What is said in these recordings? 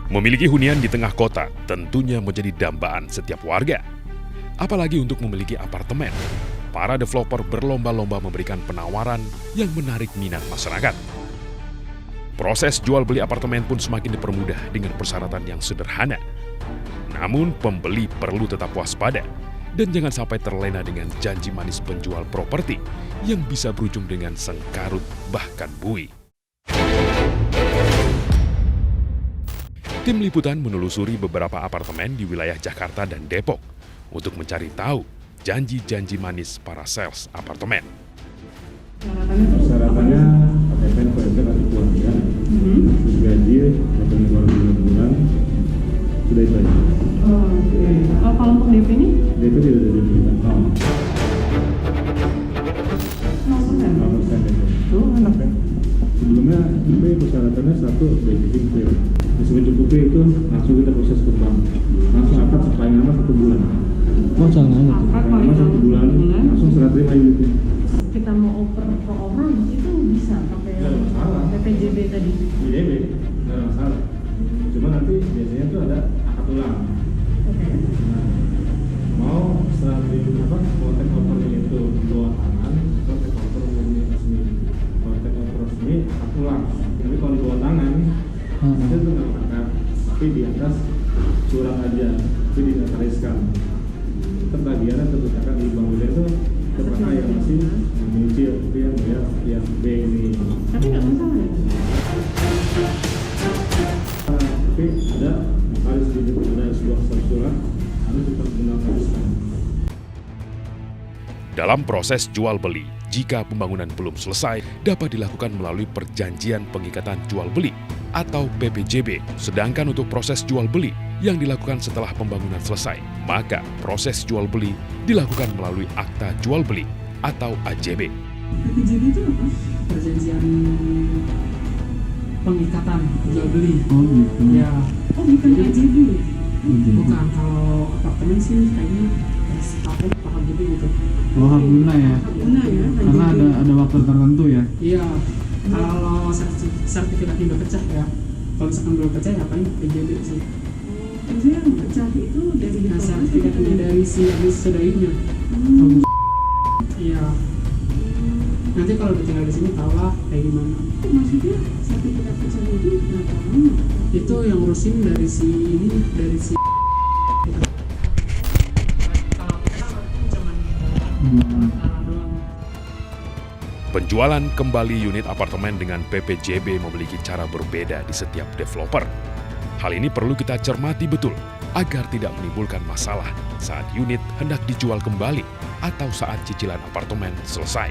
Memiliki hunian di tengah kota tentunya menjadi dambaan setiap warga. Apalagi untuk memiliki apartemen. Para developer berlomba-lomba memberikan penawaran yang menarik minat masyarakat. Proses jual beli apartemen pun semakin dipermudah dengan persyaratan yang sederhana. Namun pembeli perlu tetap waspada dan jangan sampai terlena dengan janji manis penjual properti yang bisa berujung dengan sengkarut bahkan bui. Tim liputan menelusuri beberapa apartemen di wilayah Jakarta dan Depok untuk mencari tahu janji-janji manis para sales apartemen. Persyaratannya apartemen per atau keluarga, gaji 8 bulan, sudah itu aja. Oke. Kalau untuk DP ini? DP tidak ada DP kita. 0%. 0% DP. Tuh, enak ya. Sebelumnya DP persyaratannya satu basic clear. Mencukupi itu langsung kita proses kembang. Langsung akad paling lama 1 bulan. Oh jangan itu. Akad Paling paling lama 1 bulan, langsung serah terima unitnya. Kita mau oper per orang itu bisa pakai Nggak ada masalah. PPJB tadi. DP nggak ada masalah. Cuma nanti biasanya tuh ada akad ulang. Oke. Nah, mau setelah mau take over itu dua tangan atau take over murni resmi. Kalau take over resmi akad ulang. Tapi kalau di bawah tangan itu tuh nggak akad, tapi di atas surat aja, tapi dinotariskan. Terbagiannya terletakkan di bank BDA itu terpakai yang masih menyicil, tapi yang bayar yang B ini. Tapi nggak masalah ya? Tapi harus ada sebuah surat harus tetap dinotariskan. Dalam proses jual beli, jika pembangunan belum selesai, dapat dilakukan melalui perjanjian pengikatan jual beli atau PPJB. Sedangkan untuk proses jual beli yang dilakukan setelah pembangunan selesai, maka proses jual beli dilakukan melalui akta jual beli atau AJB. PPJB itu apa? Perjanjian pengikatan jual beli. Oh gitu. Ya. Oh, bukan AJB. Bukan. Kalau apartemen sih kayaknya aku paham gitu gitu. Oh hak guna ya. Guna ya. Karena ada waktu tertentu ya. Iya. Kalau sertifikatnya udah pecah ya. Kalau misalkan belum pecah ya paling PJB sih. Maksudnya yang pecah itu dari Nah, sertifikatnya dari si sodainya. Iya. Nanti kalau udah tinggal di sini tau lah kayak gimana. Maksudnya sertifikat pecah itu berapa lama? Itu yang ngurusin dari si ini, dari si Penjualan kembali unit apartemen dengan PPJB memiliki cara berbeda di setiap developer. Hal ini perlu kita cermati betul agar tidak menimbulkan masalah saat unit hendak dijual kembali atau saat cicilan apartemen selesai.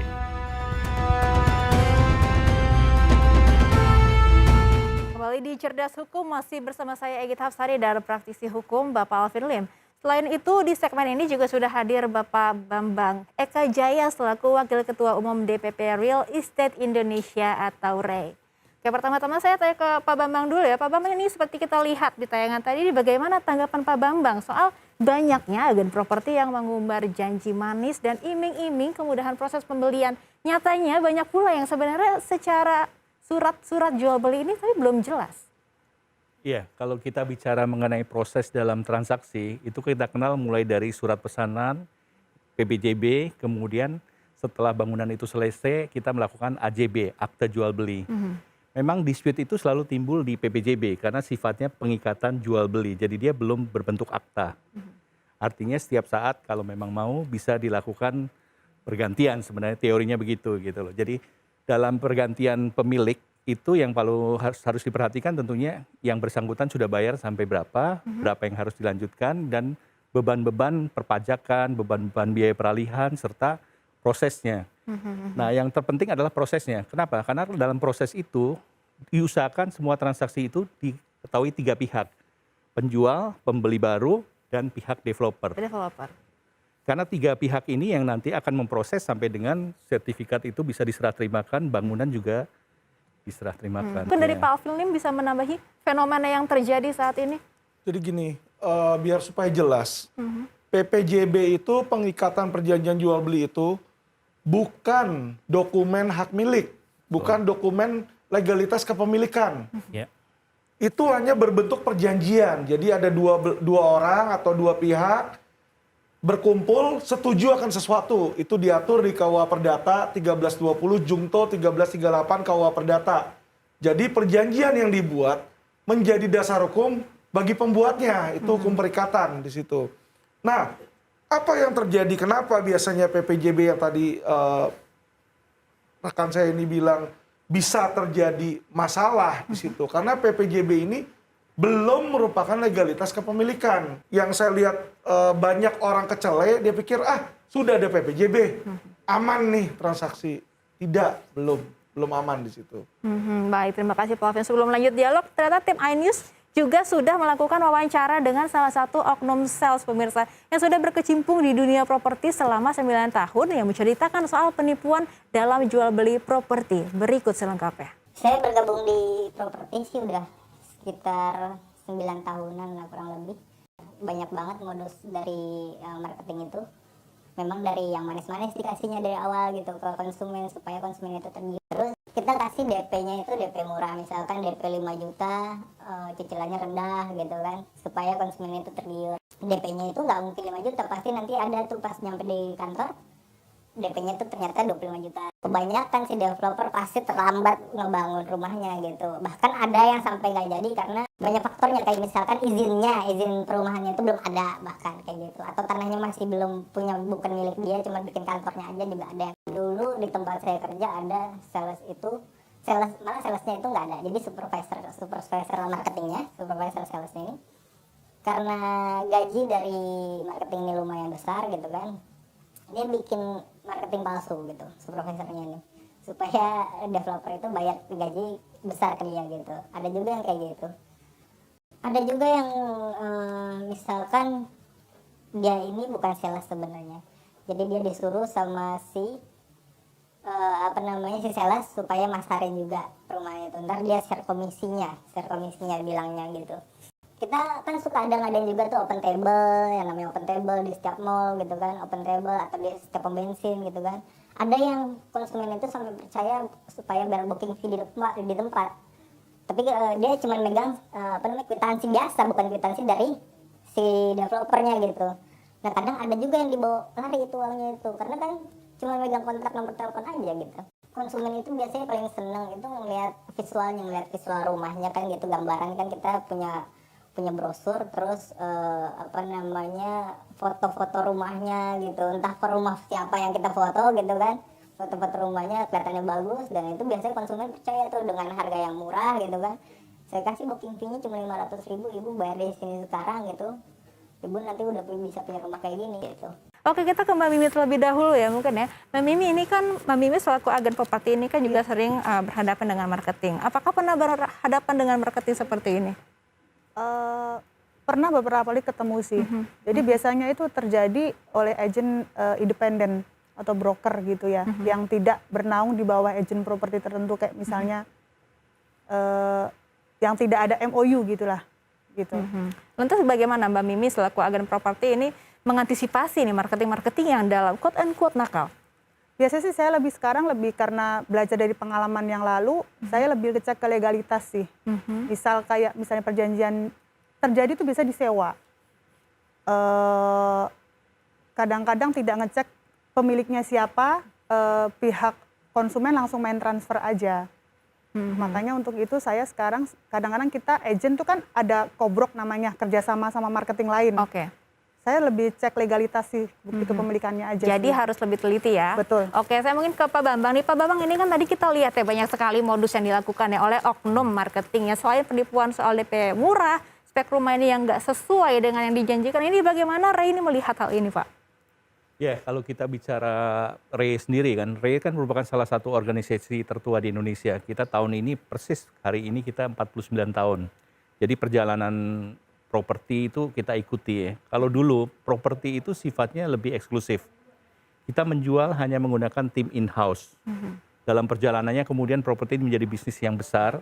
Kembali di Cerdas Hukum masih bersama saya Egit Hafsari dan praktisi hukum Bapak Alvin Lim. Selain itu di segmen ini juga sudah hadir Bapak Bambang Eka Jaya selaku Wakil Ketua Umum DPP Real Estate Indonesia atau REI. Oke, pertama-tama saya tanya ke Pak Bambang dulu ya. Pak Bambang, ini seperti kita lihat di tayangan tadi, bagaimana tanggapan Pak Bambang soal banyaknya agen properti yang mengumbar janji manis dan iming-iming kemudahan proses pembelian. Nyatanya banyak pula yang sebenarnya secara surat-surat jual beli ini tapi belum jelas. Iya, kalau kita bicara mengenai proses dalam transaksi, itu kita kenal mulai dari surat pesanan, PPJB, kemudian setelah bangunan itu selesai, kita melakukan AJB, akta jual beli. Memang dispute itu selalu timbul di PPJB karena sifatnya pengikatan jual beli, jadi dia belum berbentuk akta. Artinya setiap saat kalau memang mau bisa dilakukan pergantian, sebenarnya teorinya begitu gitu loh. Jadi dalam pergantian pemilik, itu yang harus diperhatikan tentunya yang bersangkutan sudah bayar sampai berapa, berapa yang harus dilanjutkan, dan beban-beban perpajakan, beban-beban biaya peralihan, serta prosesnya. Nah yang terpenting adalah prosesnya. Kenapa? Karena dalam proses itu diusahakan semua transaksi itu diketahui 3 pihak. Penjual, pembeli baru, dan pihak developer. Karena 3 pihak ini yang nanti akan memproses sampai dengan sertifikat itu bisa diserah terimakan, bangunan juga diserah terimakan. Mungkin dari Pak Alvin Lim bisa menambahi fenomena yang terjadi saat ini? Jadi gini, biar supaya jelas, PPJB itu pengikatan perjanjian jual beli itu bukan dokumen hak milik, bukan dokumen legalitas kepemilikan. Ya. itu hanya berbentuk perjanjian. Jadi ada dua orang atau dua pihak berkumpul setuju akan sesuatu. Itu diatur di KUA Perdata 1320 Jungto 1338 KUA Perdata. Jadi perjanjian yang dibuat menjadi dasar hukum bagi pembuatnya. Itu hukum perikatan di situ. Nah, apa yang terjadi? Kenapa biasanya PPJB yang tadi rekan saya ini bilang bisa terjadi masalah di situ? Karena PPJB ini belum merupakan legalitas kepemilikan. Yang saya lihat banyak orang kecele, dia pikir sudah ada PPJB, aman nih transaksi. Tidak, belum aman di situ. Baik, terima kasih Pak Alvin. Sebelum lanjut dialog, ternyata tim iNews juga sudah melakukan wawancara dengan salah satu oknum sales pemirsa yang sudah berkecimpung di dunia properti selama 9 tahun yang menceritakan soal penipuan dalam jual beli properti. Berikut selengkapnya. Saya bergabung di properti sih udah sekitar 9 tahunan lah kurang lebih. Banyak banget modus dari marketing itu. Memang dari yang manis-manis dikasihnya dari awal gitu ke konsumen supaya konsumen itu tergiur. Terus kita kasih DP-nya itu DP murah, misalkan DP 5 juta, cicilannya rendah gitu kan, supaya konsumen itu tergiur. DP-nya itu nggak mungkin 5 juta, pasti nanti ada tuh pas nyampe di kantor, DP-nya itu ternyata 25 juta. Kebanyakan si developer pasti terlambat ngebangun rumahnya gitu. Bahkan ada yang sampai nggak jadi karena banyak faktornya, kayak misalkan izin perumahannya itu belum ada bahkan kayak gitu. Atau tanahnya masih belum punya, bukan milik dia, cuma bikin kantornya aja juga ada. Dulu di tempat saya kerja ada malah salesnya itu nggak ada. Jadi supervisor marketingnya, supervisor salesnya ini. Karena gaji dari marketing ini lumayan besar gitu kan, dia bikin marketing palsu gitu, supervisornya ini, supaya developer itu bayar gaji besar ke dia gitu. Ada juga yang kayak gitu. Ada juga yang misalkan dia ini bukan sales sebenarnya, jadi dia disuruh sama si si sales supaya masarin juga perumahan itu. Ntar dia share komisinya bilangnya gitu. Kita kan suka ada juga tuh open table, yang namanya open table di setiap mall gitu kan, open table atau di setiap pom bensin gitu kan. Ada yang konsumen itu sampai percaya supaya biar booking fee di tempat. Tapi dia cuma megang kwitansi biasa, bukan kwitansi dari si developernya gitu. Nah kadang ada juga yang dibawa lari itu uangnya itu, karena kan cuma megang kontrak nomor telepon aja gitu. Konsumen itu biasanya paling seneng itu ngeliat visual rumahnya kan gitu, gambaran kan kita punya brosur, terus foto-foto rumahnya gitu, entah rumah siapa yang kita foto gitu kan, foto-foto rumahnya kelihatannya bagus, dan itu biasanya konsumen percaya tuh dengan harga yang murah gitu kan. Saya kasih booking fee-nya cuma 500.000, ibu bayar di sini sekarang gitu, ibu nanti udah bisa punya rumah kayak gini gitu. Oke, kita ke Mbak Mimi terlebih dahulu ya mungkin ya. Mbak Mimi ini kan, Mbak Mimi selaku agen properti ini kan juga sering berhadapan dengan marketing. Apakah pernah berhadapan dengan marketing seperti ini? Pernah beberapa kali ketemu sih. Jadi biasanya itu terjadi oleh agen independen atau broker gitu ya, yang tidak bernaung di bawah agen properti tertentu, kayak misalnya yang tidak ada MOU gitulah. Gitu. Lantas bagaimana Mbak Mimi selaku agen properti ini mengantisipasi nih marketing yang dalam quote and quote nakal? Biasanya sih saya sekarang lebih karena belajar dari pengalaman yang lalu, saya lebih ngecek ke legalitas sih. Misalnya perjanjian terjadi itu bisa disewa. Kadang-kadang tidak ngecek pemiliknya siapa, pihak konsumen langsung main transfer aja. Makanya untuk itu saya sekarang kadang-kadang kita agent tuh kan ada kobrok namanya, kerjasama sama marketing lain. Oke. Saya lebih cek legalitas sih, bukti kepemilikannya aja. Jadi harus lebih teliti ya. Betul. Oke, saya mungkin ke Pak Bambang nih. Pak Bambang, ini kan tadi kita lihat ya banyak sekali modus yang dilakukan ya oleh oknum marketingnya. Selain penipuan soal DP murah, spek rumah ini yang nggak sesuai dengan yang dijanjikan. Ini bagaimana Ray ini melihat hal ini, Pak? Ya, kalau kita bicara REI sendiri kan, REI kan merupakan salah satu organisasi tertua di Indonesia. Kita tahun ini persis hari ini kita 49 tahun. Jadi perjalanan properti itu kita ikuti ya. Kalau dulu properti itu sifatnya lebih eksklusif. Kita menjual hanya menggunakan tim in-house. Dalam perjalanannya kemudian properti menjadi bisnis yang besar.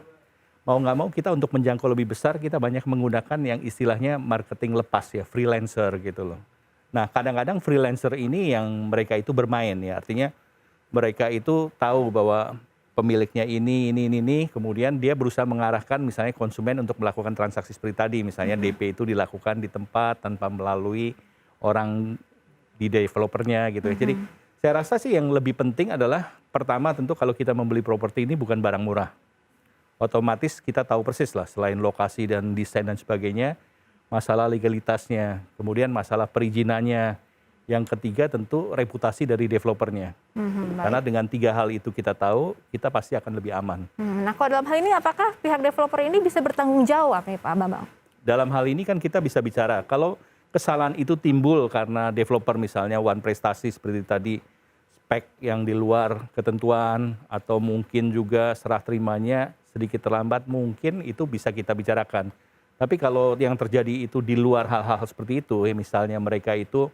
Mau nggak mau kita untuk menjangkau lebih besar kita banyak menggunakan yang istilahnya marketing lepas ya, freelancer gitu loh. Nah kadang-kadang freelancer ini yang mereka itu bermain ya, artinya mereka itu tahu bahwa pemiliknya ini, kemudian dia berusaha mengarahkan misalnya konsumen untuk melakukan transaksi seperti tadi, misalnya DP itu dilakukan di tempat tanpa melalui orang di developernya gitu ya. Jadi saya rasa sih yang lebih penting adalah pertama tentu kalau kita membeli properti ini bukan barang murah. Otomatis kita tahu persis lah selain lokasi dan desain dan sebagainya, masalah legalitasnya, kemudian masalah perizinannya. Yang ketiga tentu reputasi dari developernya. Karena dengan 3 hal itu kita tahu, kita pasti akan lebih aman. Nah, kalau dalam hal ini apakah pihak developer ini bisa bertanggung jawab nih Pak Bambang? Dalam hal ini kan kita bisa bicara, kalau kesalahan itu timbul karena developer misalnya one prestasi seperti tadi, spek yang di luar ketentuan, atau mungkin juga serah terimanya sedikit terlambat, mungkin itu bisa kita bicarakan. Tapi kalau yang terjadi itu di luar hal-hal seperti itu, ya misalnya mereka itu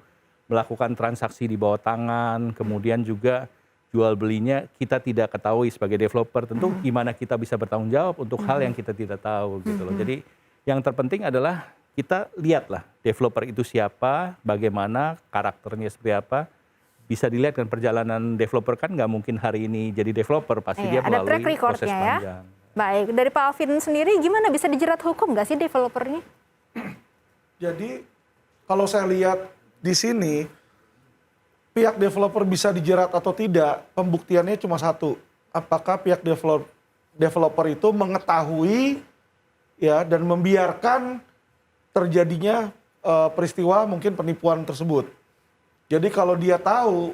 melakukan transaksi di bawah tangan, kemudian juga jual belinya kita tidak ketahui sebagai developer, tentu gimana kita bisa bertanggung jawab untuk hal yang kita tidak tahu gitu loh. Jadi yang terpenting adalah kita lihatlah developer itu siapa, bagaimana karakternya seperti apa. Bisa dilihat kan perjalanan developer kan nggak mungkin hari ini jadi developer, pasti dia ada track melalui proses recordnya ya. panjang. Baik, dari Pak Alvin sendiri gimana, bisa dijerat hukum nggak sih developernya? Jadi kalau saya lihat di sini, pihak developer bisa dijerat atau tidak, pembuktiannya cuma satu. Apakah pihak developer itu mengetahui ya dan membiarkan terjadinya peristiwa mungkin penipuan tersebut. Jadi kalau dia tahu,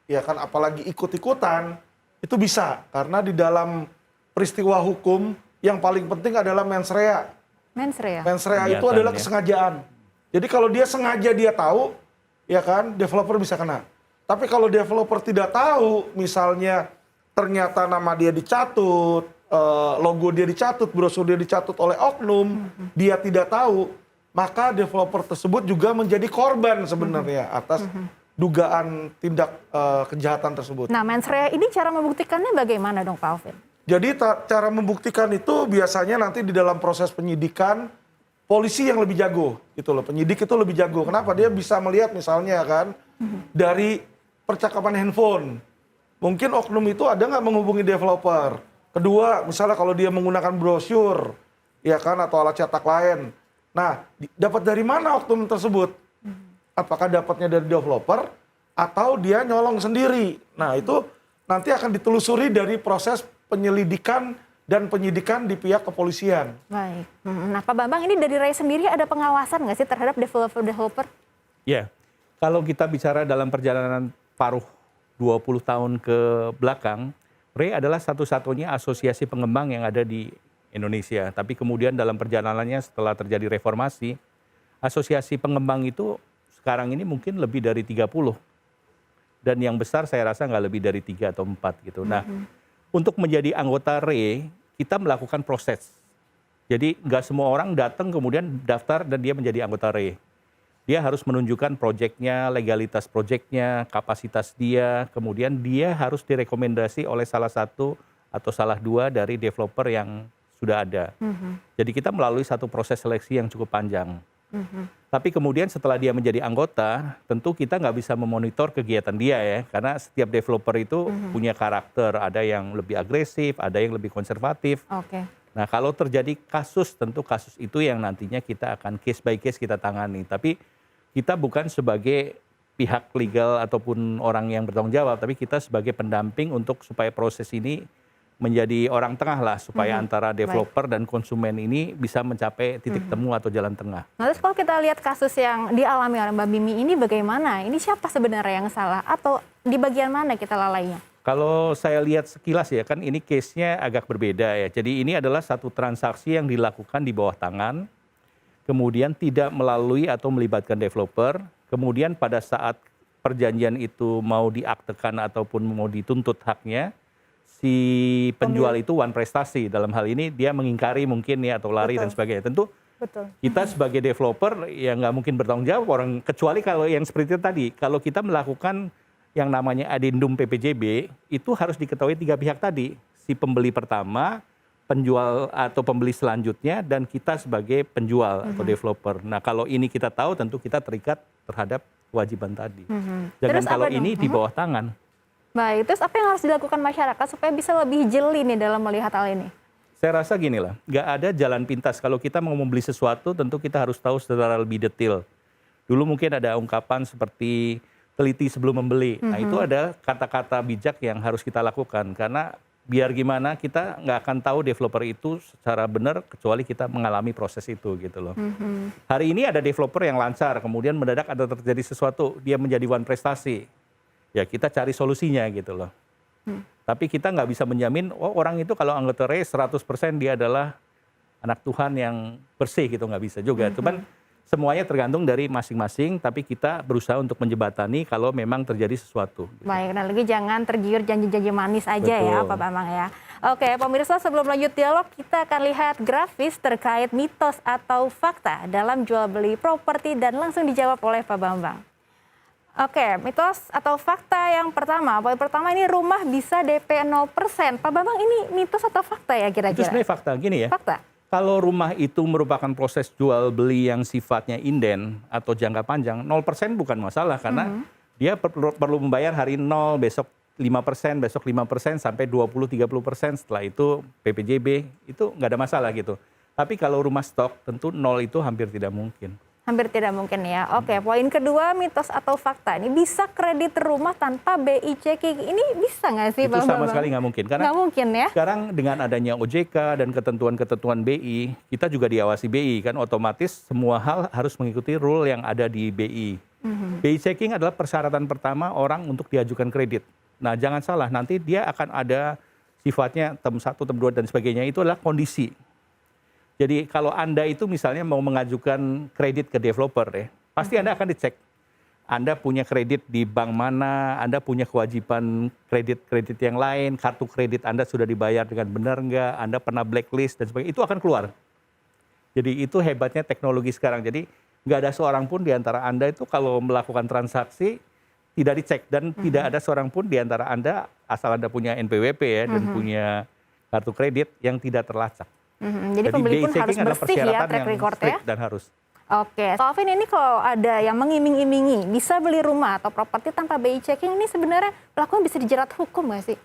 ya kan apalagi ikut-ikutan, itu bisa. Karena di dalam peristiwa hukum yang paling penting adalah mens rea. Mens rea? Mens rea itu adalah kesengajaan. Jadi kalau dia sengaja dia tahu, ya kan, developer bisa kena. Tapi kalau developer tidak tahu, misalnya ternyata nama dia dicatut, logo dia dicatut, brosur dia dicatut oleh oknum, dia tidak tahu, maka developer tersebut juga menjadi korban sebenarnya atas dugaan tindak kejahatan tersebut. Nah, mens rea ini cara membuktikannya bagaimana dong Pak Alvin? Jadi cara membuktikan itu biasanya nanti di dalam proses penyidikan, polisi yang lebih jago gitu loh, penyidik itu lebih jago. Kenapa? Dia bisa melihat misalnya kan dari percakapan handphone. Mungkin oknum itu ada nggak menghubungi developer. Kedua, misalnya kalau dia menggunakan brosur, ya kan, atau alat cetak lain. Nah, dapat dari mana oknum tersebut? Apakah dapatnya dari developer atau dia nyolong sendiri? Nah, itu nanti akan ditelusuri dari proses penyelidikan dan penyidikan di pihak kepolisian. Baik. Nah, Pak Bambang, ini dari RAI sendiri ada pengawasan nggak sih terhadap developer-developer? Ya, kalau kita bicara dalam perjalanan paruh 20 tahun ke belakang, RAI adalah satu-satunya asosiasi pengembang yang ada di Indonesia. Tapi kemudian dalam perjalanannya setelah terjadi reformasi, asosiasi pengembang itu sekarang ini mungkin lebih dari 30. Dan yang besar saya rasa nggak lebih dari 3 atau 4 gitu. Nah, untuk menjadi anggota RAI, kita melakukan proses. Jadi nggak semua orang datang kemudian daftar dan dia menjadi anggota RAI. Dia harus menunjukkan proyeknya, legalitas proyeknya, kapasitas dia, kemudian dia harus direkomendasi oleh salah satu atau salah dua dari developer yang sudah ada. Jadi kita melalui satu proses seleksi yang cukup panjang. Tapi kemudian setelah dia menjadi anggota, tentu kita nggak bisa memonitor kegiatan dia ya, karena setiap developer itu punya karakter, ada yang lebih agresif, ada yang lebih konservatif. Nah, kalau terjadi kasus, tentu kasus itu yang nantinya kita akan case by case kita tangani. Tapi kita bukan sebagai pihak legal ataupun orang yang bertanggung jawab, tapi kita sebagai pendamping untuk supaya proses ini menjadi orang tengah lah, supaya antara developer dan konsumen ini bisa mencapai titik temu atau jalan tengah. Nah, terus kalau kita lihat kasus yang dialami oleh Mbak Mimi ini bagaimana? Ini siapa sebenarnya yang salah atau di bagian mana kita lalainya? Kalau saya lihat sekilas ya, kan ini case-nya agak berbeda ya. Jadi ini adalah satu transaksi yang dilakukan di bawah tangan, kemudian tidak melalui atau melibatkan developer, kemudian pada saat perjanjian itu mau diaktekan ataupun mau dituntut haknya, si penjual itu one prestasi. Dalam hal ini dia mengingkari mungkin ya atau lari dan sebagainya. Tentu kita sebagai developer ya nggak mungkin bertanggung jawab orang, kecuali kalau yang seperti itu tadi. Kalau kita melakukan yang namanya adendum PPJB, itu harus diketahui 3 pihak tadi. Si pembeli pertama, penjual atau pembeli selanjutnya, dan kita sebagai penjual atau developer. Nah, kalau ini kita tahu, tentu kita terikat terhadap kewajiban tadi. Jangan kalau ini di bawah tangan. Baik, terus apa yang harus dilakukan masyarakat supaya bisa lebih jeli nih dalam melihat hal ini? Saya rasa gini lah, nggak ada jalan pintas. Kalau kita mau membeli sesuatu, tentu kita harus tahu secara lebih detail. Dulu mungkin ada ungkapan seperti teliti sebelum membeli. Nah itu ada kata-kata bijak yang harus kita lakukan. Karena biar gimana kita nggak akan tahu developer itu secara benar kecuali kita mengalami proses itu gitu loh. Hari ini ada developer yang lancar, kemudian mendadak ada terjadi sesuatu, dia menjadi one prestasi. Ya kita cari solusinya gitu loh. Tapi kita nggak bisa menjamin, oh orang itu kalau anggota RE 100% dia adalah anak Tuhan yang bersih gitu, nggak bisa juga. Cuman semuanya tergantung dari masing-masing, tapi kita berusaha untuk menjembatani kalau memang terjadi sesuatu. Gitu. Baik, nah lagi jangan tergiur janji-janji manis aja ya Pak Bambang ya. Oke pemirsa, sebelum lanjut dialog kita akan lihat grafis terkait mitos atau fakta dalam jual beli properti dan langsung dijawab oleh Pak Bambang. Oke, mitos atau fakta yang pertama, poin pertama ini rumah bisa DP 0%. Pak Bambang ini mitos atau fakta ya kira-kira? Itu sebenarnya fakta, gini ya. Fakta. Kalau rumah itu merupakan proses jual beli yang sifatnya inden atau jangka panjang, 0% bukan masalah karena dia perlu membayar hari 0, besok 5%, besok 5%, sampai 20-30%, setelah itu PPJB, itu nggak ada masalah gitu. Tapi kalau rumah stok, tentu 0 itu hampir tidak mungkin. Hampir tidak mungkin ya. Oke, poin kedua mitos atau fakta. Ini bisa kredit rumah tanpa BI checking. Ini bisa nggak sih Itu Bang sama Bambang? sekali nggak mungkin. Karena nggak mungkin ya. sekarang dengan adanya OJK dan ketentuan-ketentuan BI, kita juga diawasi BI kan, otomatis semua hal harus mengikuti rule yang ada di BI. BI checking adalah persyaratan pertama orang untuk diajukan kredit. Nah jangan salah, nanti dia akan ada sifatnya term 1, term 2 dan sebagainya, itu adalah kondisi. Jadi kalau Anda itu misalnya mau mengajukan kredit ke developer ya, pasti Anda akan dicek. Anda punya kredit di bank mana, Anda punya kewajiban kredit yang lain, kartu kredit Anda sudah dibayar dengan benar enggak, Anda pernah blacklist dan sebagainya, itu akan keluar. Jadi itu hebatnya teknologi sekarang. Jadi nggak ada seorang pun di antara Anda itu kalau melakukan transaksi tidak dicek dan tidak ada seorang pun di antara Anda asal Anda punya NPWP ya dan punya kartu kredit yang tidak terlacak. Jadi pembeli pun harus bersih ya track record ya. Dan harus. Oke, Pak Alvin ini kalau ada yang mengiming-imingi bisa beli rumah atau properti tanpa BI checking ini sebenarnya pelakunya bisa dijerat hukum nggak sih?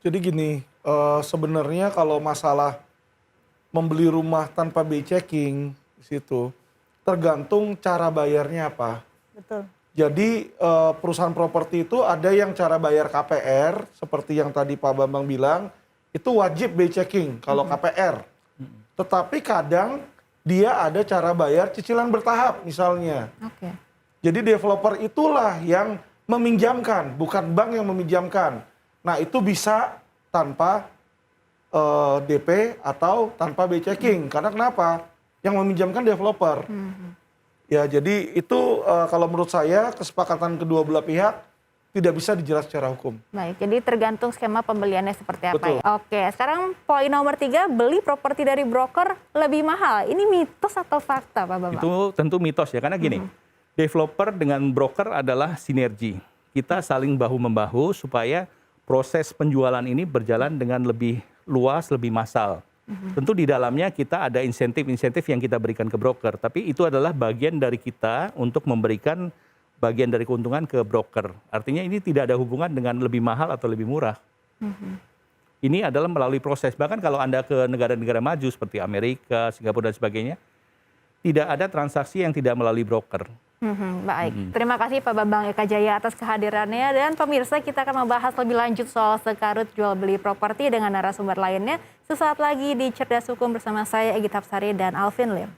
Jadi gini, sebenarnya kalau masalah membeli rumah tanpa BI checking di situ tergantung cara bayarnya apa. Betul. Jadi perusahaan properti itu ada yang cara bayar KPR seperti yang tadi Pak Bambang bilang, itu wajib BI checking kalau KPR. Tetapi kadang dia ada cara bayar cicilan bertahap misalnya. Oke. Jadi developer itulah yang meminjamkan, bukan bank yang meminjamkan. Nah itu bisa tanpa DP atau tanpa BI checking. Karena kenapa? Yang meminjamkan developer. Ya jadi itu kalau menurut saya kesepakatan kedua belah pihak tidak bisa dijerat secara hukum. Baik, jadi tergantung skema pembeliannya seperti apa. Betul. Ya. Oke, sekarang poin nomor 3, beli properti dari broker lebih mahal. Ini mitos atau fakta Pak Bambang? Itu tentu mitos ya, karena gini, developer dengan broker adalah sinergi. Kita saling bahu-membahu supaya proses penjualan ini berjalan dengan lebih luas, lebih massal. Tentu di dalamnya kita ada insentif-insentif yang kita berikan ke broker, tapi itu adalah bagian dari kita untuk memberikan bagian dari keuntungan ke broker. Artinya ini tidak ada hubungan dengan lebih mahal atau lebih murah. Ini adalah melalui proses. Bahkan kalau Anda ke negara-negara maju seperti Amerika, Singapura dan sebagainya, tidak ada transaksi yang tidak melalui broker. Baik, terima kasih Pak Bambang Eka Jaya atas kehadirannya. Dan pemirsa, kita akan membahas lebih lanjut soal sekarut jual beli properti dengan narasumber lainnya. Sesaat lagi di Cerdas Hukum bersama saya Egit Hapsari dan Alvin Lim.